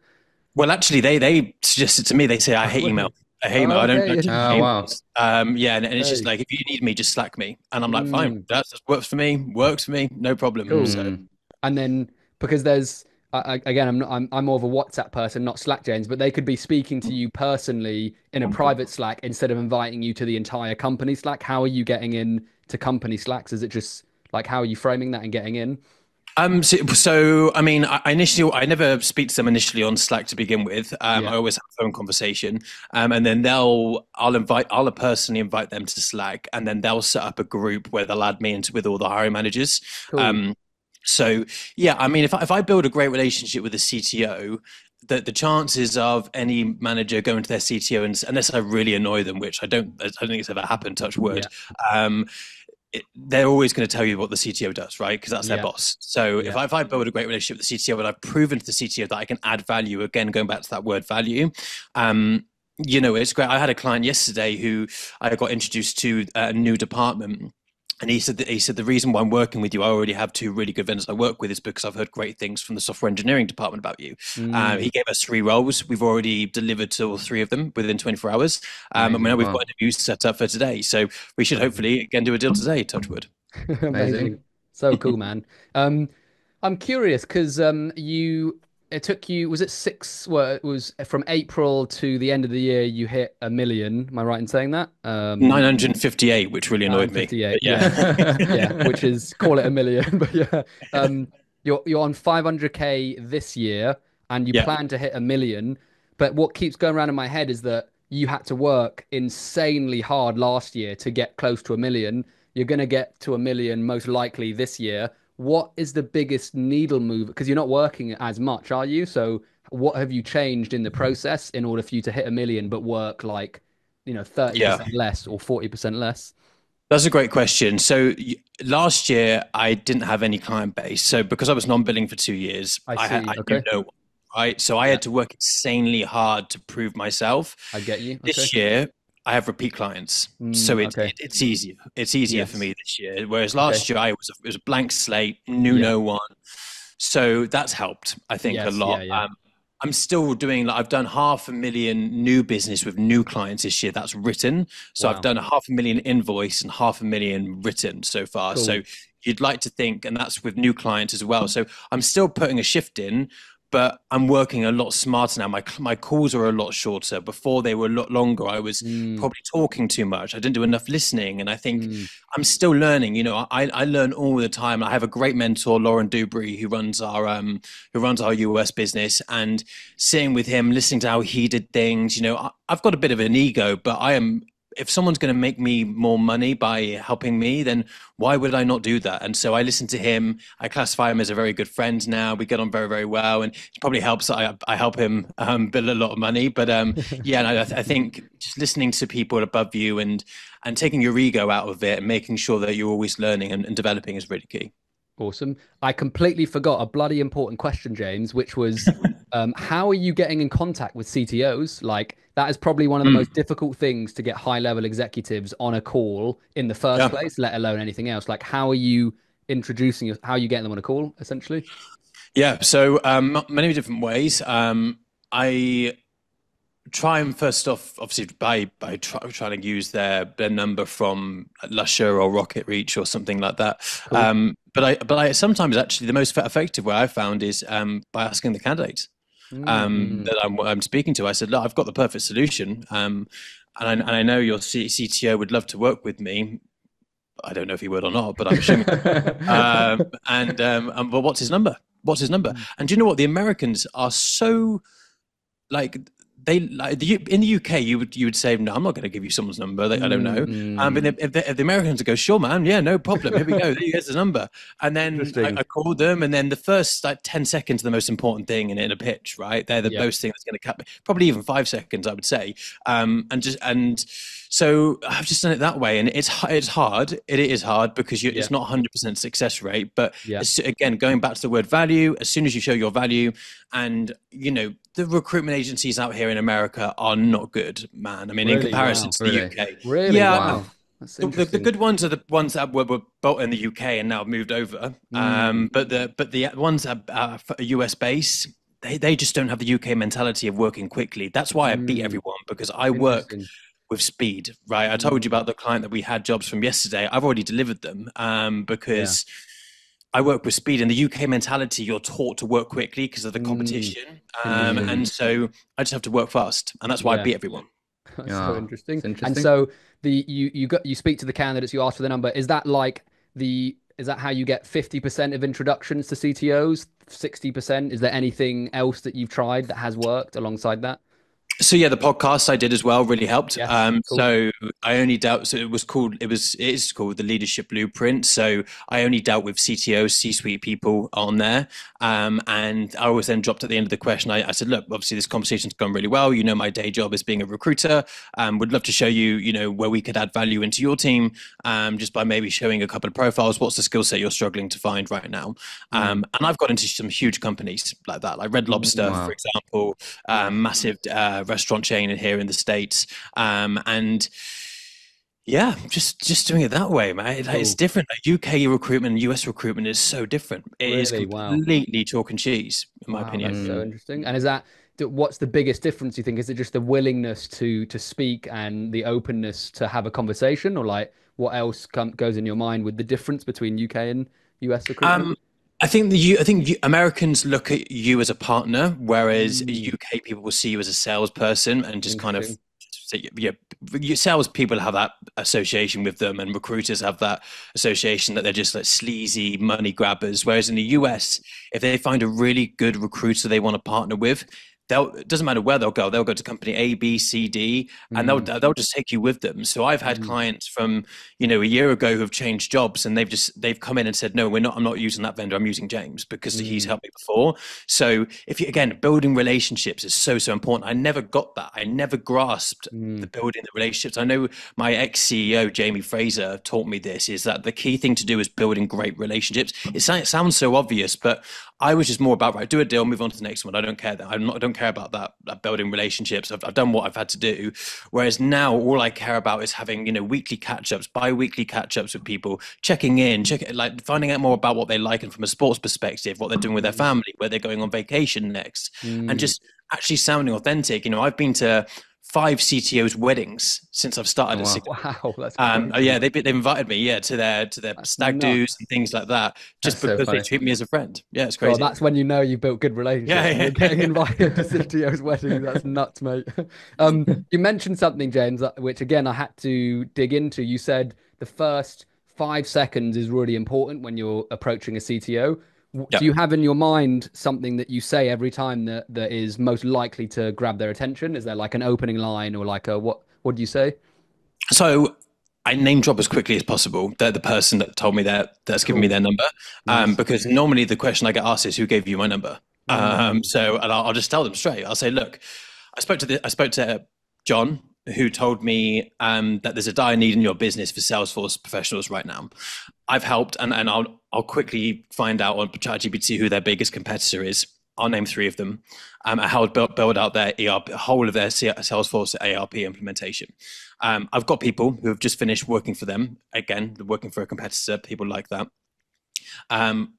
Well, actually, they suggested to me. They say I Oh, hate email. really? I hate email. Oh, I don't okay. check Oh, Interesting. wow. emails. Yeah, and it's just Okay. like if you need me, just Slack me. And I'm like, fine, Mm, that works for me. Works for me, no problem. cool. So Mm. And then because there's again, I'm more of a WhatsApp person, not Slack, James, but they could be speaking to you personally in a private Slack instead of inviting you to the entire company Slack. How are you getting in to company Slacks? Is it just like how are you framing that and getting in? I mean, I never speak to them initially on Slack to begin with. I Yeah. always have a phone conversation, and then I'll personally invite them to Slack, and then they'll set up a group where they'll add me into with all the hiring managers. Cool. Um, so yeah, I mean, if I build a great relationship with a CTO, the chances of any manager going to their CTO and unless I really annoy them, which I don't think it's ever happened, touch wood, Yeah. um, they're always going to tell you what the CTO does, right? Because that's their Yeah. boss. So Yeah. if I build a great relationship with the CTO and I've proven to the CTO that I can add value, again, going back to that word value, you know, it's great. I had a client yesterday who I got introduced to a new department. And he said the reason why I'm working with you, I already have two really good vendors I work with, is because I've heard great things from the software engineering department about you. Mm, He gave us three roles. We've already delivered to all three of them within 24 hours. And Amazing. now we've got Wow. interviews set up for today. So we should amazing. hopefully again do a deal today. Touch wood. Amazing. Amazing. So cool, man. I'm curious because it took you, was it six, well, it was from April to the end of the year, you hit a million. Am I right in saying that? 958, which really annoyed me. 958. But Yeah. yeah. Yeah, which is call it a million, but yeah. You're on 500K this year and you Yeah. plan to hit a million, but what keeps going around in my head is that you had to work insanely hard last year to get close to a million. You're going to get to a million most likely this year. What is the biggest needle move? Because you're not working as much, are you? So what have you changed in the process in order for you to hit a million but work like 30% Yeah. less or 40% less? That's a great question. So last year I didn't have any client base. So because I was non-billing for 2 years, I I see. knew Okay. no one, right? So I Yeah, had to work insanely hard to prove myself. I get you. Okay. This year I have repeat clients, so Okay. it's easier. It's easier for Yes. me this year. Whereas Okay. last year it was a blank slate, knew Yeah. no one. So that's helped, I think, a Yes. lot. Yeah. Yeah. I'm still doing like I've done 500,000 new business with new clients this year. That's written. So I've Wow. done 500,000 invoice and 500,000 written so far. So Cool. you'd like to think, and that's with new clients as well. So I'm still putting a shift in, but I'm working a lot smarter now. My calls are a lot shorter. Before they were a lot longer. I was Mm, probably talking too much. I didn't do enough listening, and I think mm. I'm still learning. I learn all the time. I have a great mentor, Lauren Dubry, who runs our US business, and sitting with him, listening to how he did things. I've got a bit of an ego, but I am. If someone's going to make me more money by helping me, then why would I not do that? And so I listen to him. I classify him as a very good friend now. We get on very, very well, and it probably helps that I help him build a lot of money. But yeah, and I think just listening to people above you and taking your ego out of it and making sure that you're always learning and developing is really key. Awesome. I completely forgot a bloody important question, James, which was how are you getting in contact with CTOs? Like, that is probably one of the Mm, most difficult things to get high level executives on a call in the first yeah. place, let alone anything else. Like, how are you how are you getting them on a call, essentially? Yeah. So many different ways. I try and first off, obviously, trying to use their number from Lusher or Rocket Reach or something like that. Cool. But I sometimes actually the most effective way I found is by asking the candidate Mm. that I'm speaking to. I said, look, I've got the perfect solution, and I know your CTO would love to work with me. I don't know if he would or not, but I'm assuming. But what's his number? What's his number? And do you know what? The Americans are so like they like in the UK you would say no, I'm not going to give you someone's number. I don't know. But Mm. if the Americans go, sure, man, yeah, no problem. Here we go. Here's the number. And then Interesting. I called them, and then the first like 10 seconds are the most important thing in a pitch, right? They're the Yeah. most thing that's going to cut probably even 5 seconds, I would say. And so I've just done it that way, and it's hard. It is hard because Yeah. it's not 100% success rate. But Yeah. again, going back to the word value, as soon as you show your value, and the recruitment agencies out here in America are not good, man. I mean, in Really? comparison Wow. to the Really? UK, Really? yeah. Wow. That's The interesting. good ones are the ones that were built in the UK and now moved over. Mm. But the ones that are US based, they just don't have the UK mentality of working quickly. That's why I beat Mm. everyone because I work Interesting. with speed, right? I told you Mm. about the client that we had jobs from yesterday. I've already delivered them Yeah. because I work with speed. In the UK mentality, you're taught to work quickly because of the Mm. competition, Interesting. and so I just have to work fast, and that's why I Yeah. beat everyone. That's so Yeah, interesting. it's And interesting. so you speak to the candidates, you ask for the number. Is that how you get 50% of introductions to CTOs? 60%? Is there anything else that you've tried that has worked alongside that? So yeah, the podcast I did as well really helped. Yes. Cool. So I only dealt. So it is called the Leadership Blueprint. So I only dealt with CTOs, C-suite people on there. And I always then dropped at the end of the question. I said, look, obviously this conversation's gone really well. You know, my day job is being a recruiter. Would love to show you, where we could add value into your team. Just by maybe showing a couple of profiles. What's the skill set you're struggling to find right now? Mm. And I've got into some huge companies like that, like Red Lobster, for Wow. example, Nice. massive restaurant chain in here in the States. And yeah, just doing it that way, man. Like, it's Cool. different. Like UK recruitment, US recruitment is so different. It is Really? Wow. completely chalk and cheese, in my Wow, that's opinion. so Mm. interesting. And what's the biggest difference you think? Is it just the willingness to speak and the openness to have a conversation, or like what else goes in your mind with the difference between UK and US recruitment? Um, I think Americans look at you as a partner, whereas Mm, UK people will see you as a salesperson and just kind of interesting. yeah, your salespeople have that association with them, and recruiters have that association that they're just like sleazy money grabbers. Whereas in the US, if they find a really good recruiter they want to partner with, it doesn't matter where they'll go. They'll go to company A, B, C, D, and they'll just take you with them. So I've had clients from, a year ago who have changed jobs, and they've come in and said, no, I'm not using that vendor. I'm using James because he's helped me before. So again, building relationships is so important. I never got that. I never grasped the building the relationships. I know my ex-CEO, Jamie Fraser, taught me this, is that the key thing to do is building great relationships. It sounds so obvious, but I was just more about, right, do a deal, move on to the next one. I don't care that. I don't care about that building relationships. I've done what I've had to do. Whereas now all I care about is having, weekly catch-ups, bi-weekly catch-ups with people, checking in, like finding out more about what they like and from a sports perspective, what they're doing with their family, where they're going on vacation next, and just actually sounding authentic. I've been to 5 CTOs' weddings since I've started at CTO. Wow, that's great. Yeah, they've invited me, to their stag do's and things like that, just because they treat me as a friend. Yeah, it's crazy. Well, that's when you've built good relationships. Yeah. You're getting invited to CTO's wedding. That's nuts, mate. You mentioned something, James, which again I had to dig into. You said the first 5 seconds is really important when you're approaching a CTO. Do you have in your mind something that you say every time that is most likely to grab their attention? Is there like an opening line or like what do you say? So I name drop as quickly as possible. They're the person that told me that's given me their number. Nice. Because normally the question I get asked is, who gave you my number? And I'll just tell them straight. I'll say, look, I spoke to John, who told me that there's a dire need in your business for Salesforce professionals right now. I've helped, and I'll quickly find out on ChatGPT who their biggest competitor is. I'll name 3 of them. I helped build out their ERP, whole of their Salesforce ERP implementation. I've got people who have just finished working for them. Again, working for a competitor, people like that. And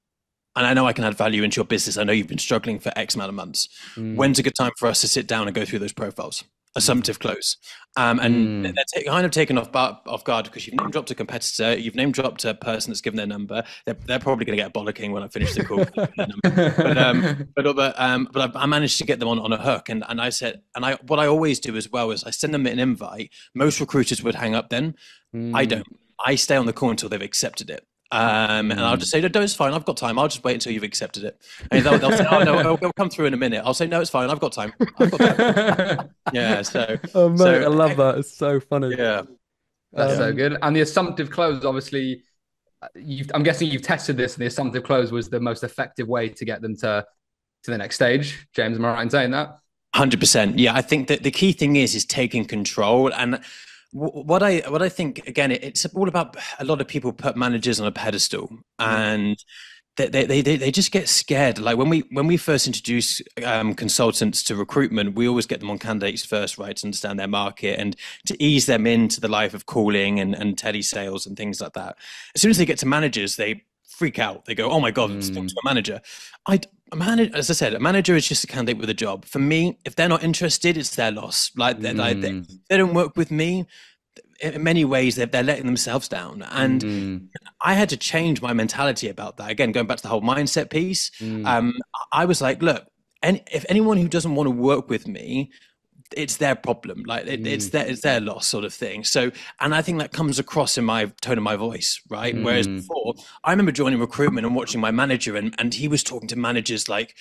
I know I can add value into your business. I know you've been struggling for X amount of months. When's a good time for us to sit down and go through those profiles? Assumptive close. And they're kind of taken off guard because you've name dropped a competitor, you've name dropped a person that's given their number. They're probably going to get a bollocking when I finish the call. But I managed to get them on a hook. And I said, what I always do as well is I send them an invite. Most recruiters would hang up then. I don't. I stay on the call until they've accepted it. And I'll just say, no, it's fine. I've got time. I'll just wait until you've accepted it. And they'll say, oh, no, it'll come through in a minute. I'll say, no, it's fine. I've got time. Yeah. So, oh, mate, I love that. It's so funny. Yeah. That's so good. And the assumptive close, obviously, I'm guessing you've tested this, and the assumptive close was the most effective way to get them to the next stage. James, am I right in saying that? 100%. Yeah. I think that the key thing is taking control. And what I think, again, it's all about, a lot of people put managers on a pedestal, and they just get scared. Like when we first introduce consultants to recruitment, we always get them on candidates first, right, to understand their market and to ease them into the life of calling and telesales and things like that. As soon as they get to managers, they freak out. They go, oh my God, let's talk to a manager. As I said, a manager is just a candidate with a job. For me, if they're not interested, it's their loss. Like they don't work with me, in many ways, they're letting themselves down. And I had to change my mentality about that. Again, going back to the whole mindset piece, I was like, look, if anyone who doesn't want to work with me, it's their problem. Like it's their loss, sort of thing. So, and I think that comes across in my tone of my voice, right? Whereas before, I remember joining recruitment and watching my manager, and he was talking to managers like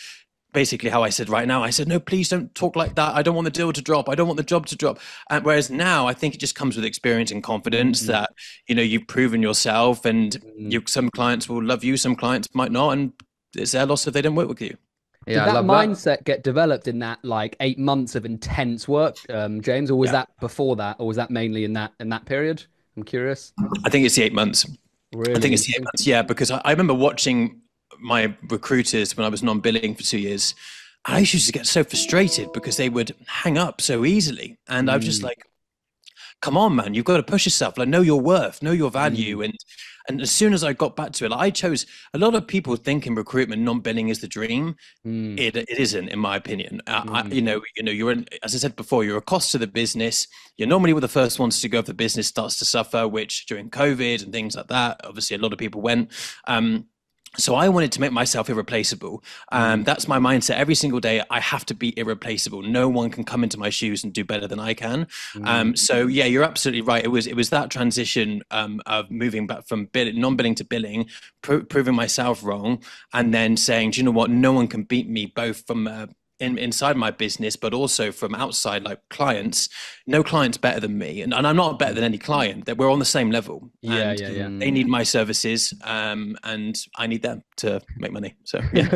basically how I said right now. I said, no, please don't talk like that. I don't want the deal to drop. I don't want the job to drop. Whereas now, I think it just comes with experience and confidence that you've proven yourself, and some clients will love you, some clients might not, and it's their loss if they don't work with you. Yeah, did that mindset get developed in that like 8 months of intense work, James, or was that before that, or was that mainly in that period? I'm curious. I think it's the 8 months. Really? I think it's the 8 months. Yeah, because I remember watching my recruiters when I was non-billing for 2 years. I used to get so frustrated because they would hang up so easily, and I was just like, "Come on, man, you've got to push yourself. Like, know your worth, know your value." And as soon as I got back to it, like, I chose. A lot of people think in recruitment, non-billing is the dream. It isn't, in my opinion. You're as I said before, you're a cost to the business. You're normally one of the first ones to go if the business starts to suffer, which during COVID and things like that, obviously a lot of people went. So I wanted to make myself irreplaceable. That's my mindset. Every single day, I have to be irreplaceable. No one can come into my shoes and do better than I can. So yeah, you're absolutely right. It was that transition of moving back from non-billing to billing, proving myself wrong, and then saying, do you know what? No one can beat me, both from inside my business, but also from outside, like clients. No client's better than me, and I'm not better than any client. That we're on the same level. Yeah, And yeah. they need my services, and I need them to make money. So yeah,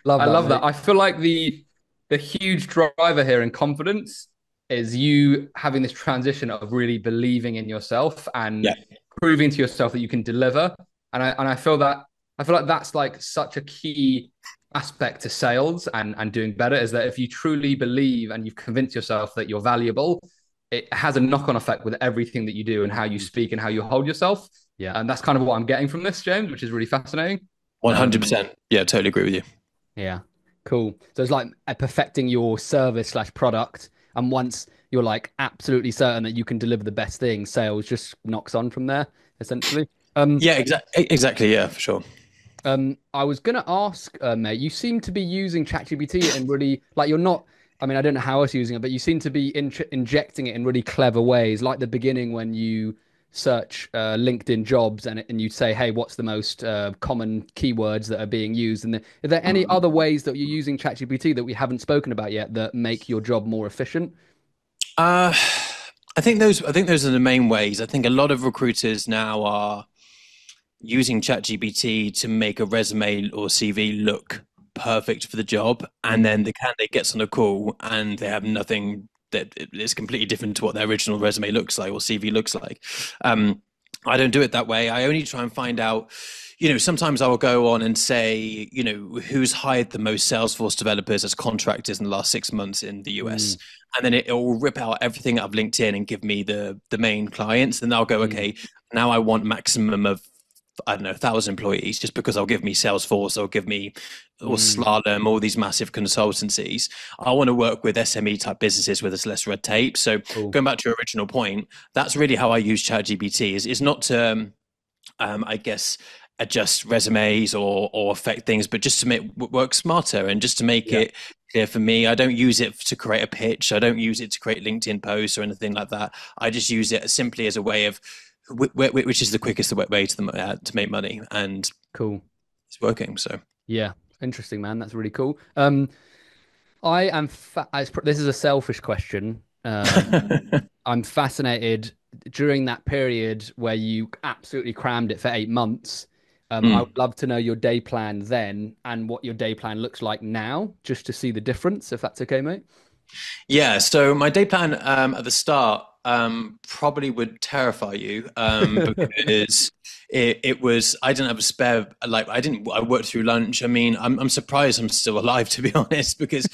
I love that. mate. I feel like the huge driver here in confidence is you having this transition of really believing in yourself and yeah, proving to yourself that you can deliver. And I feel like that's like such a key aspect to sales and doing better, is that if you truly believe and you've convinced yourself that you're valuable, it has a knock-on effect with everything that you do and how you speak and how you hold yourself. Yeah. And that's kind of what I'm getting from this, James, which is really fascinating. 100%. Yeah, totally agree with you. Yeah. Cool. So it's like perfecting your service slash product. And once you're like absolutely certain that you can deliver the best thing, sales just knocks on from there, essentially. Yeah, exactly. Yeah, for sure. I was gonna ask, mate, you seem to be using ChatGPT and really like you're not. I mean, I don't know how else you're using it, but you seem to be injecting it in really clever ways. Like the beginning when you search LinkedIn jobs and you say, "Hey, what's the most common keywords that are being used?" And are there any other ways that you're using ChatGPT that we haven't spoken about yet that make your job more efficient? Uh, I think those are the main ways. I think a lot of recruiters now are using ChatGPT to make a resume or CV look perfect for the job, and then the candidate gets on a call and they have nothing that is completely different to what their original resume looks like or CV looks like. I don't do it that way. I only try and find out. Sometimes I will go on and say, who's hired the most Salesforce developers as contractors in the last 6 months in the US, and then it will rip out everything out of LinkedIn and give me the main clients. Then I'll go, okay, now I want maximum of, I don't know, 1,000 employees, just because they'll give me Salesforce or give me or Slalom, all these massive consultancies. I want to work with SME type businesses where there's less red tape. So going back to your original point, that's really how I use ChatGPT. Is not to, I guess, adjust resumes or affect things, but just to make work smarter and just to make it clear for me. I don't use it to create a pitch. I don't use it to create LinkedIn posts or anything like that. I just use it simply as a way of which is the quickest way to make money, and Cool. it's working. So Yeah. Interesting, man. That's really cool. I am. This is a selfish question. I'm fascinated during that period where you absolutely crammed it for 8 months. I would love to know your day plan then and what your day plan looks like now, just to see the difference, if that's okay, mate. Yeah, so my day plan at the start probably would terrify you because it was, I didn't have a spare, like I worked through lunch. I mean, I'm surprised I'm still alive, to be honest, because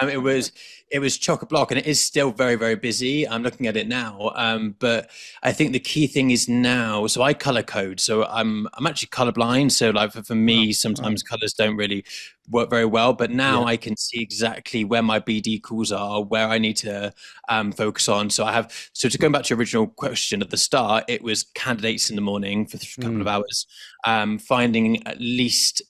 it was chock a block, and it is still very, very busy. I'm looking at it now, but I think the key thing is now. So I color code, so I'm actually colorblind. So like for me, sometimes colors don't really work very well, but now I can see exactly where my BD calls are, where I need to focus on. So to go back to your original question at the start, it was candidates in the morning for a couple of hours, finding at least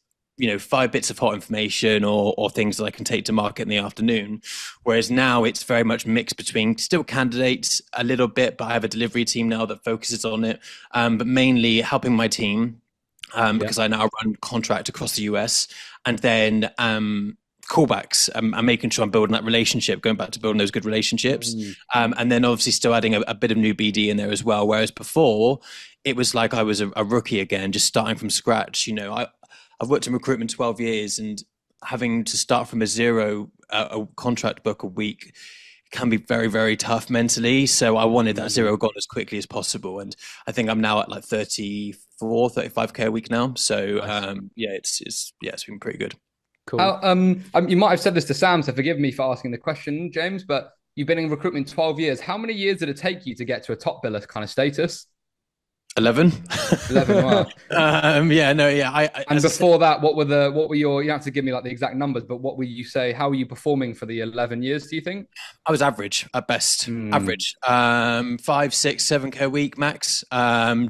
5 bits of hot information or things that I can take to market in the afternoon. Whereas now it's very much mixed between still candidates a little bit, but I have a delivery team now that focuses on it, but mainly helping my team because I now run contract across the US, and then callbacks. I'm making sure I'm building that relationship, going back to building those good relationships. And then obviously still adding a bit of new BD in there as well. Whereas before it was like I was a rookie again, just starting from scratch. I've worked in recruitment 12 years, and having to start from a zero, a contract book a week can be very, very tough mentally. So I wanted that zero gone as quickly as possible. And I think I'm now at like 35K a week now. So it's been pretty good. Cool. You might have said this to Sam, so forgive me for asking the question, James, but you've been in recruitment 12 years. How many years did it take you to get to a top biller kind of status? 11. 11, wow. And before that, what were your, you don't have to give me like the exact numbers, but what would you say, how were you performing for the 11 years, do you think? I was average at best. Average. 5, 6, 7K a week max.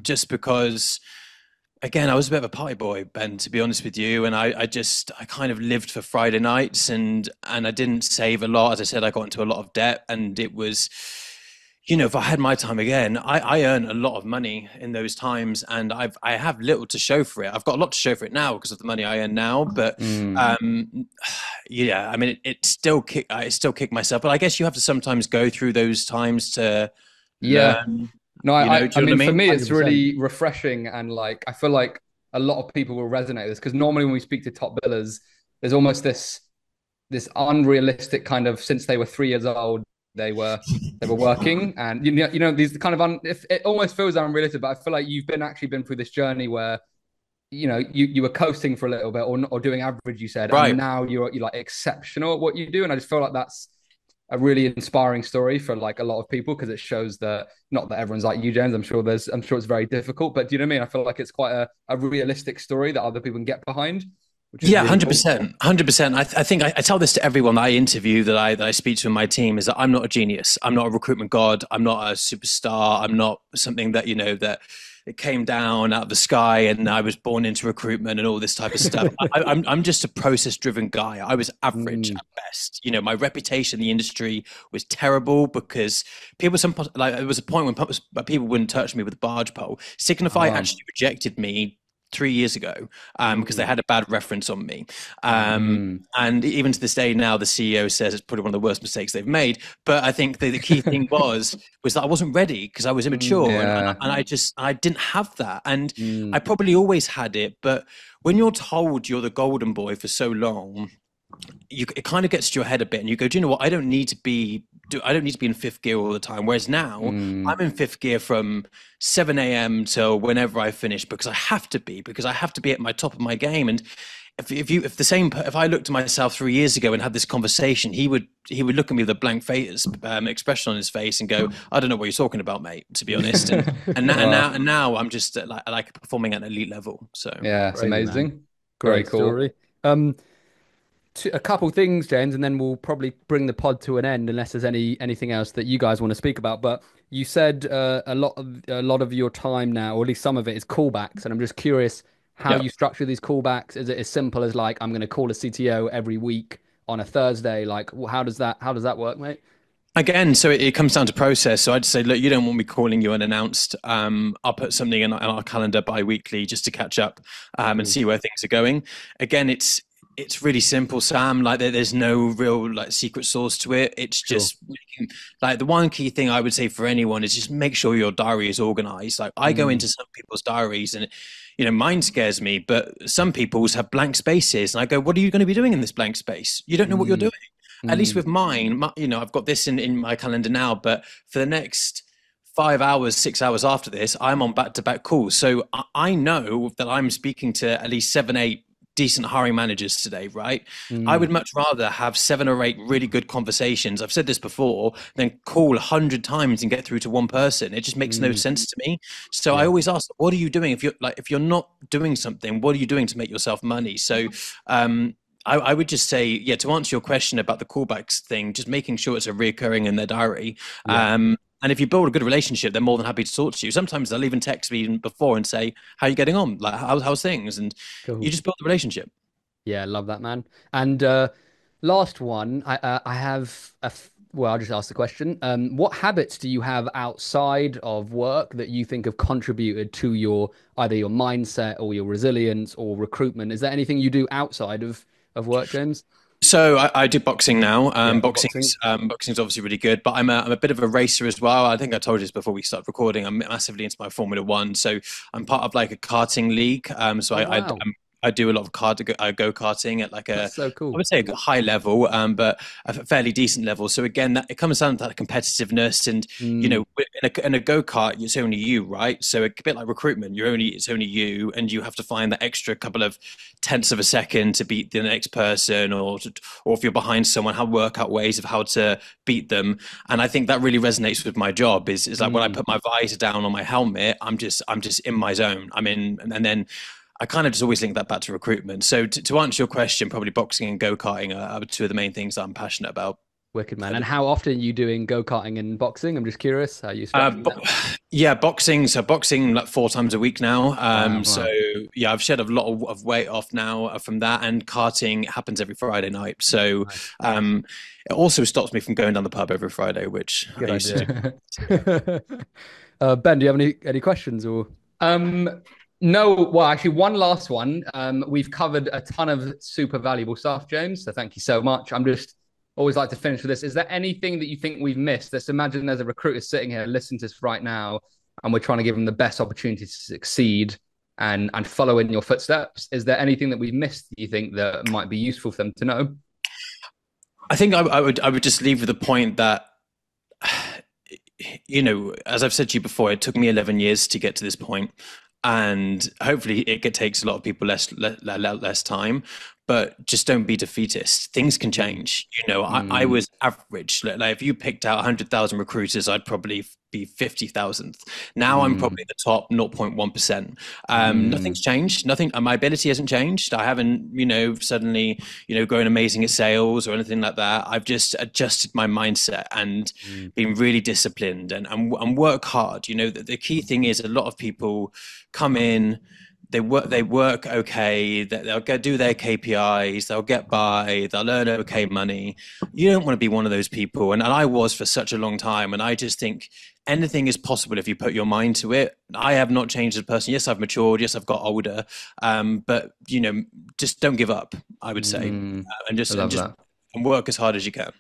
Just because, again, I was a bit of a party boy, Ben, to be honest with you. And I kind of lived for Friday nights, and I didn't save a lot. As I said, I got into a lot of debt, and it was, if I had my time again, I earn a lot of money in those times, and I have little to show for it. I've got a lot to show for it now because of the money I earn now, but yeah, I mean, I still kick myself, but I guess you have to sometimes go through those times to Yeah. learn. No, Do I you know what I mean, for mean? me, it's 100%. really refreshing. And like, I feel like a lot of people will resonate with this because normally when we speak to top billers, there's almost this unrealistic kind of since they were 3 years old, they were working, and these kind of if it almost feels unrealistic, but I feel like you've been through this journey where you were coasting for a little bit or doing average, you said, and Right. now you're like exceptional at what you do, and I just feel like that's a really inspiring story for like a lot of people because it shows that not that everyone's like you, James. I'm sure it's very difficult, but do you know what I mean? I feel like it's quite a realistic story that other people can get behind, which is Yeah, really cool. 100%, 100%. I think I tell this to everyone that I interview, that I speak to in my team, is that I'm not a genius. I'm not a recruitment god. I'm not a superstar. I'm not something that that it came down out of the sky and I was born into recruitment and all this type of stuff. I'm just a process driven guy. I was average Mm. at best. My reputation in the industry was terrible because there was a point when people wouldn't touch me with a barge pole. Signify Oh. actually rejected me 3 years ago because they Mm. had a bad reference on me. Mm. And even to this day now, the CEO says it's probably one of the worst mistakes they've made. But I think the key thing was that I wasn't ready because I was immature Yeah. and I didn't have that. And I Mm. probably always had it. But when you're told you're the golden boy for so long, it kind of gets to your head a bit and you go, do you know what? I don't need to be in fifth gear all the time. Whereas now Mm. I'm in fifth gear from 7 a.m. till whenever I finish because I have to be at my top of my game. And if I looked at myself 3 years ago and had this conversation, he would look at me with a blank face, expression on his face and go, I don't know what you're talking about, mate, to be honest. Wow. And now I'm just like performing at an elite level. So Yeah, it's Crazy, man. amazing. Very Great cool. story. A couple things, James, and then we'll probably bring the pod to an end unless there's anything else that you guys want to speak about. But you said a lot of your time now, or at least some of it, is callbacks, and I'm just curious how yeah. you structure these callbacks. Is it as simple as like I'm going to call a CTO every week on a Thursday? Like, how does that work, mate? Again, so it comes down to process. So I'd say, look, you don't want me calling you unannounced. I'll put something in our calendar bi-weekly just to catch up and Cool. see where things are going. Again, it's really simple, Sam. Like there's no real like secret sauce to it. It's Sure. just like the one key thing I would say for anyone is just make sure your diary is organized. Like I go Mm. into some people's diaries and mine scares me, but some people's have blank spaces, and I go, what are you going to be doing in this blank space? You don't know what you're Mm. doing. At least Mm. with mine, I've got this in my calendar now, but for the next 5 hours, 6 hours after this, I'm on back-to-back calls. So I know that I'm speaking to at least 7, 8 decent hiring managers today, right? I would Mm. much rather have 7 or 8 really good conversations. I've said this before, than call 100 times and get through to one person. It just makes no Mm. sense to me. So I Yeah. always ask, what are you doing? If you're not doing something, what are you doing to make yourself money? So I would just say, yeah, to answer your question about the callbacks thing, just making sure it's a reoccurring in their diary. Yeah. And if you build a good relationship, they're more than happy to talk to you. Sometimes they'll even text me even before and say, how are you getting on? Like, how's things? And you Cool. just build the relationship. Yeah, love that, man. And last one, I have well, I'll just ask the question. What habits do you have outside of work that you think have contributed to your either your mindset or your resilience or recruitment? Is there anything you do outside of work, James? So I do boxing now. Yeah, Boxing's boxing. boxing's obviously really good, but I'm a bit of a racer as well. I think I told you this before we started recording. I'm massively into my Formula One, so I'm part of like a karting league. So Oh wow, I do a lot of go karting at like that's so I cool. would say a high level, but a fairly decent level. So again, it comes down to that competitiveness, and Mm, in a go kart, it's only you, right? So a bit like recruitment, it's only you, and you have to find that extra couple of tenths of a second to beat the next person, or if you're behind someone, work out ways of how to beat them. And I think that really resonates with my job. Is like when I mm. put my visor down on my helmet, I'm just in my zone. I'm in, and then I kind of just always link that back to recruitment. So to answer your question, probably boxing and go karting are two of the main things that I'm passionate about. Wicked, man. And how often are you doing go-karting and boxing? I'm just curious how you stretching that? Yeah, boxing. So boxing like 4 times a week now. Wow. So yeah, I've shed a lot of weight off now from that, and karting happens every Friday night. So it also stops me from going down the pub every Friday, which Good I used to do. Ben, do you have any questions or? No, well, actually, one last one. We've covered a ton of super valuable stuff, James. So thank you so much. I'm just always like to finish with this. Is there anything that you think we've missed? Let's imagine there's a recruiter sitting here listening to us right now, and we're trying to give them the best opportunity to succeed and follow in your footsteps. Is there anything that we've missed that you think that might be useful for them to know? I think I would just leave with the point that, you know, as I've said to you before, it took me 11 years to get to this point. And hopefully it takes a lot of people less time, but just don't be defeatist. Things can change. You know, I was average. Like if you picked out 100,000 recruiters, I'd probably be 50,000th. Now I'm probably the top 0.1%. Nothing's changed. Nothing. My ability hasn't changed. I haven't, you know, suddenly, you know, going amazing at sales or anything like that. I've just adjusted my mindset and been really disciplined and work hard. You know, the key thing is a lot of people come in, they work okay, they'll do their KPIs, they'll get by, they'll earn okay money. You don't want to be one of those people, and I was for such a long time. And I just think anything is possible if you put your mind to it. I have not changed as a person. Yes, I've matured. Yes, I've got older. But you know, just don't give up, I would say, and just work as hard as you can.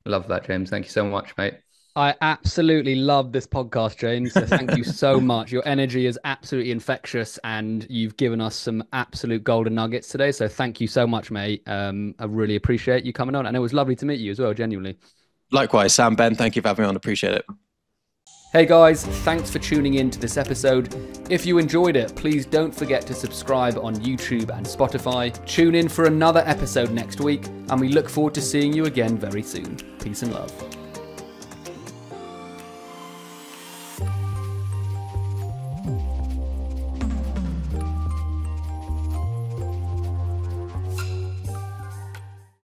Love that, James. Thank you so much, mate. I absolutely love this podcast, James. So thank you so much. Your energy is absolutely infectious, and you've given us some absolute golden nuggets today. So thank you so much, mate. I really appreciate you coming on, and it was lovely to meet you as well, genuinely. Likewise, Sam, Ben, thank you for having me on. Appreciate it. Hey guys, thanks for tuning in to this episode. If you enjoyed it, please don't forget to subscribe on YouTube and Spotify. Tune in for another episode next week, and we look forward to seeing you again very soon. Peace and love.